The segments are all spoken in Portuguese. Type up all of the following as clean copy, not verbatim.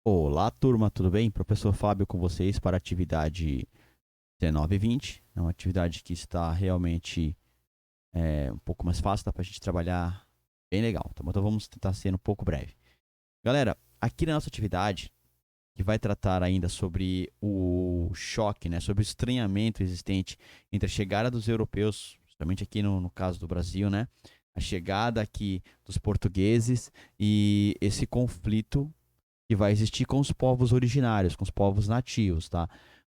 Olá, turma, tudo bem? Professor Fábio com vocês para a atividade 19 e 20. É uma atividade que está realmente um pouco mais fácil, dá para a gente trabalhar bem legal, tá bom? Então vamos tentar ser um pouco breve. Galera, aqui na nossa atividade, que vai tratar ainda sobre o choque, né, sobre o estranhamento existente entre a chegada dos europeus, justamente aqui no caso do Brasil, né, a chegada aqui dos portugueses e esse conflito que vai existir com os povos originários, com os povos nativos, tá?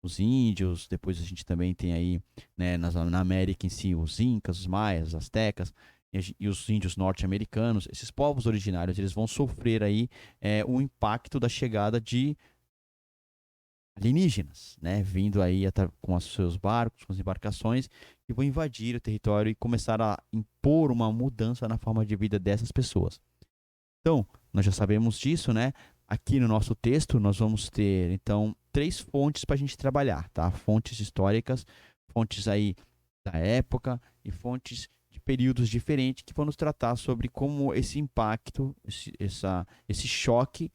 Os índios, depois a gente também tem aí, né, na América em si, os incas, os maias, os astecas e os índios norte-americanos. Esses povos originários, eles vão sofrer aí o impacto da chegada de alienígenas, né, vindo aí com os seus barcos, com as embarcações, que vão invadir o território e começar a impor uma mudança na forma de vida dessas pessoas. Então, nós já sabemos disso, né? Aqui no nosso texto, nós vamos ter, então, três fontes para a gente trabalhar, tá? Fontes históricas, fontes aí da época e fontes de períodos diferentes que vão nos tratar sobre como esse impacto, esse choque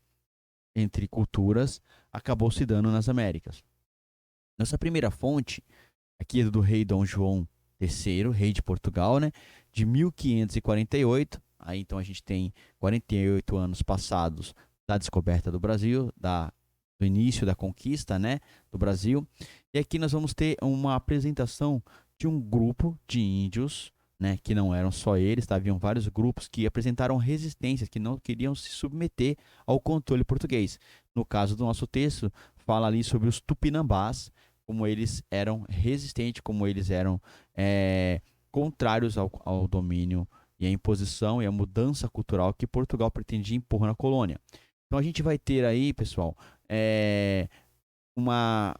entre culturas acabou se dando nas Américas. Nossa primeira fonte aqui é do rei Dom João III, rei de Portugal, né? De 1548. Aí então a gente tem 48 anos passados da descoberta do Brasil, do início da conquista, né, do Brasil. E aqui nós vamos ter uma apresentação de um grupo de índios, né, que não eram só eles, tá? Haviam vários grupos que apresentaram resistências, que não queriam se submeter ao controle português. No caso do nosso texto, fala ali sobre os tupinambás, como eles eram resistentes, como eles eram contrários ao domínio e à imposição e à mudança cultural que Portugal pretendia impor na colônia. Então a gente vai ter aí, pessoal, é, uma,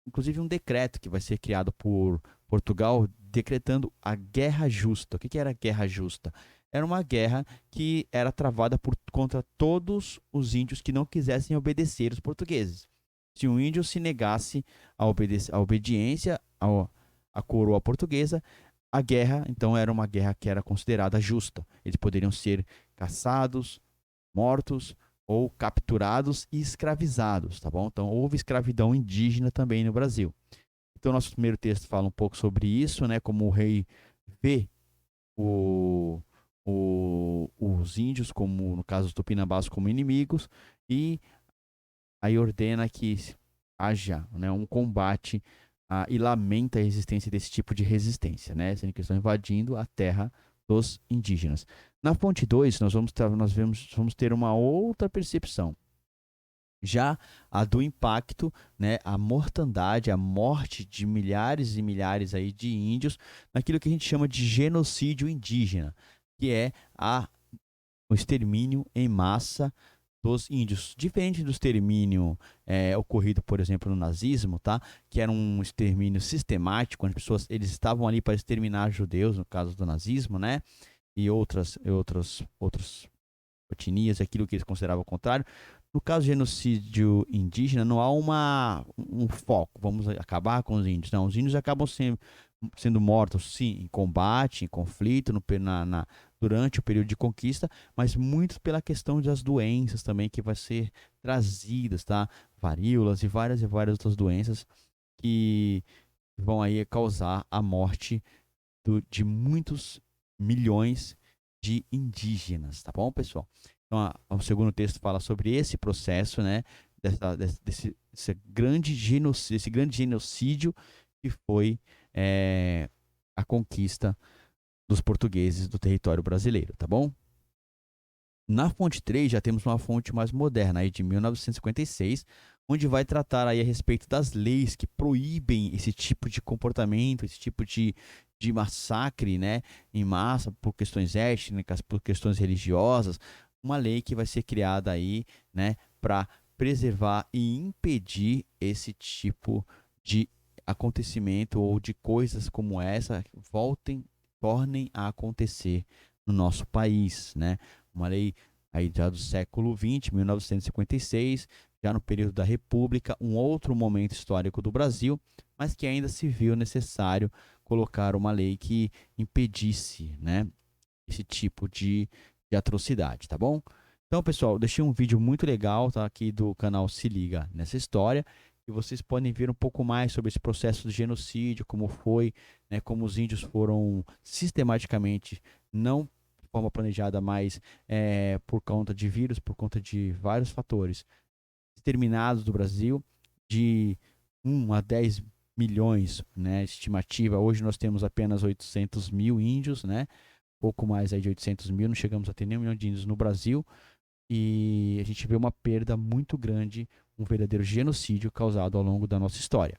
inclusive um decreto que vai ser criado por Portugal decretando a Guerra Justa. O que era a Guerra Justa? Era uma guerra que era travada contra todos os índios que não quisessem obedecer os portugueses. Se um índio se negasse a obediência à coroa portuguesa, a guerra, então, era uma guerra que era considerada justa. Eles poderiam ser caçados, mortos ou capturados e escravizados, tá bom? Então, houve escravidão indígena também no Brasil. Então, nosso primeiro texto fala um pouco sobre isso, né? Como o rei vê o, os índios, como no caso dos tupinambás, como inimigos, e aí ordena que haja, né, um combate e lamenta a existência desse tipo de resistência, né, sendo que estão invadindo a terra dos indígenas. Na fonte 2, vamos ter uma outra percepção. Já a do impacto, né, a mortandade, a morte de milhares e milhares aí de índios naquilo que a gente chama de genocídio indígena, que é o extermínio em massa dos índios. Diferente do extermínio ocorrido, por exemplo, no nazismo, tá? Que era um extermínio sistemático, onde as pessoas eles estavam ali para exterminar judeus, no caso do nazismo, né? E outras etnias, aquilo que eles consideravam o contrário. No caso do genocídio indígena, não há um foco, vamos acabar com os índios. Não, os índios acabam sendo mortos, sim, em combate, em conflito, durante o período de conquista, mas muito pela questão das doenças também que vai ser trazidas, tá? Varíolas e várias outras doenças que vão aí causar a morte de muitos milhões de indígenas, tá bom, pessoal? Então, o segundo texto fala sobre esse processo, né, desse grande genocídio que foi a conquista dos portugueses do território brasileiro, tá bom? Na fonte 3 já temos uma fonte mais moderna, aí de 1956, onde vai tratar aí a respeito das leis que proíbem esse tipo de comportamento, esse tipo de massacre, né, em massa, por questões étnicas, por questões religiosas. Uma lei que vai ser criada aí, né, para preservar e impedir esse tipo de acontecimento ou de coisas como essa tornem a acontecer no nosso país, né? Uma lei aí já do século XX, 1956, já no período da República, um outro momento histórico do Brasil, mas que ainda se viu necessário colocar uma lei que impedisse, né, esse tipo de atrocidade, tá bom? Então, pessoal, deixei um vídeo muito legal, tá, aqui do canal Se Liga Nessa História, e vocês podem ver um pouco mais sobre esse processo de genocídio, como foi, né, como os índios foram sistematicamente, não de forma planejada, mas por conta de vírus, por conta de vários fatores, exterminados do Brasil, de 1 a 10 milhões, né, estimativa. Hoje nós temos apenas 800 mil índios, né, pouco mais aí de 800 mil, não chegamos a ter nem 1 milhão de índios no Brasil, e a gente vê uma perda muito grande, um verdadeiro genocídio causado ao longo da nossa história.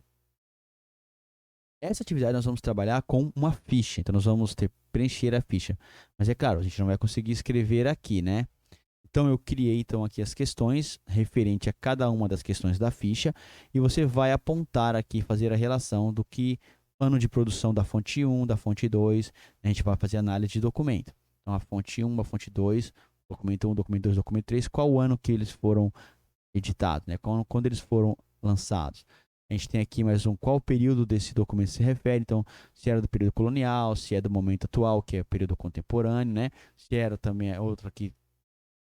Essa atividade nós vamos trabalhar com uma ficha, então nós vamos preencher a ficha. Mas é claro, a gente não vai conseguir escrever aqui, né? Então eu criei então aqui as questões referente a cada uma das questões da ficha e você vai apontar aqui, fazer a relação do que ano de produção da fonte 1, da fonte 2, a gente vai fazer análise de documento. Então a fonte 1, a fonte 2, documento 1, documento 2, documento 3, qual o ano que eles foram editados, né? Quando eles foram lançados. A gente tem aqui mais qual período desse documento se refere, então se era do período colonial, se é do momento atual, que é o período contemporâneo, né? Se era também outra aqui,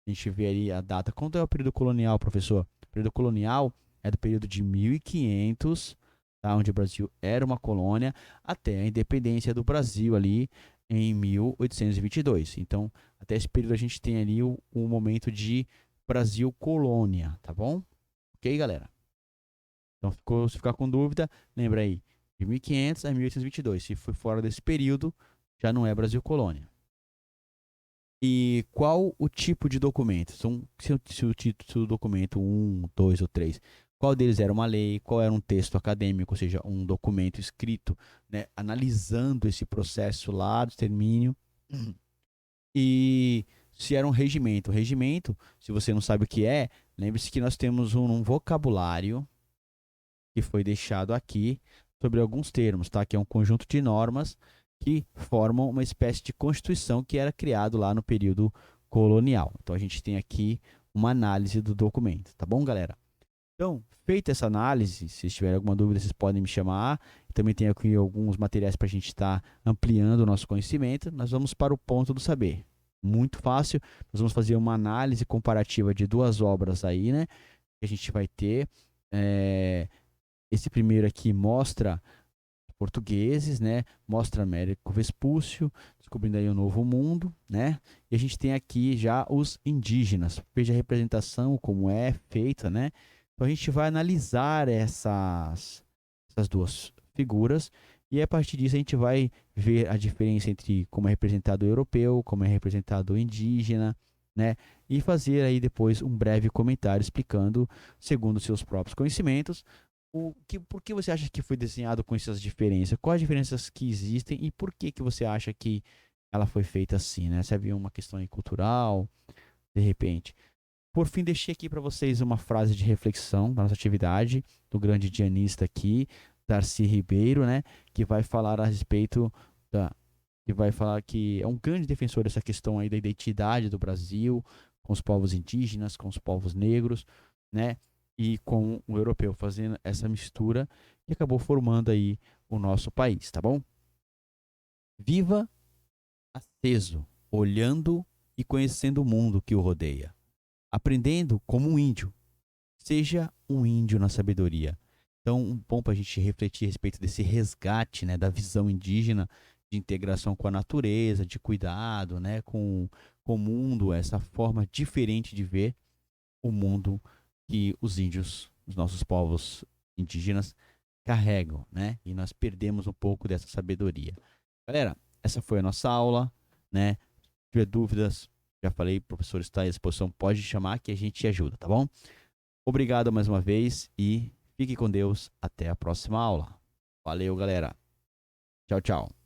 a gente vê ali a data. Quanto é o período colonial, professor? O período colonial é do período de 1500, tá? Onde o Brasil era uma colônia, até a independência do Brasil ali em 1822. Então, até esse período a gente tem ali o momento de Brasil colônia, tá bom? Ok, galera? Então, se ficar com dúvida, lembra aí, de 1500 a 1822. Se for fora desse período, já não é Brasil colônia. E qual o tipo de documento? Se o documento 1, 2 ou 3, qual deles era uma lei, qual era um texto acadêmico, ou seja, um documento escrito, né, analisando esse processo lá do extermínio. E se era um regimento. Regimento, se você não sabe o que é, lembre-se que nós temos um vocabulário que foi deixado aqui sobre alguns termos, tá? Que é um conjunto de normas que formam uma espécie de constituição que era criado lá no período colonial. Então a gente tem aqui uma análise do documento, tá bom, galera? Então, feita essa análise, se tiver alguma dúvida, vocês podem me chamar. Também tem aqui alguns materiais para a gente estar ampliando o nosso conhecimento. Nós vamos para o ponto do saber. Muito fácil. Nós vamos fazer uma análise comparativa de duas obras aí, né? Que a gente vai ter. Esse primeiro aqui mostra portugueses, né? Mostra Américo Vespúcio, descobrindo aí um novo mundo, né? E a gente tem aqui já os indígenas. Veja a representação, como é feita, né? Então a gente vai analisar essas duas figuras e a partir disso a gente vai ver a diferença entre como é representado o europeu, como é representado o indígena, né? E fazer aí depois um breve comentário explicando, segundo seus próprios conhecimentos, por que você acha que foi desenhado com essas diferenças? Quais as diferenças que existem e por que você acha que ela foi feita assim, né? Se havia uma questão aí cultural, de repente. Por fim, deixei aqui para vocês uma frase de reflexão da nossa atividade, do grande dianista aqui, Darcy Ribeiro, né? Que vai falar a respeito que vai falar que é um grande defensor dessa questão aí da identidade do Brasil, com os povos indígenas, com os povos negros, né? E com o europeu, fazendo essa mistura e acabou formando aí o nosso país, tá bom? Viva aceso, olhando e conhecendo o mundo que o rodeia, aprendendo como um índio. Seja um índio na sabedoria. Então, um bom para a gente refletir a respeito desse resgate, né, da visão indígena, de integração com a natureza, de cuidado, né, com o mundo, essa forma diferente de ver o mundo que os índios, os nossos povos indígenas, carregam, né? E nós perdemos um pouco dessa sabedoria. Galera, essa foi a nossa aula, né? Se tiver dúvidas, já falei, o professor está à disposição, pode chamar que a gente te ajuda, tá bom? Obrigado mais uma vez e fique com Deus. Até a próxima aula. Valeu, galera. Tchau, tchau.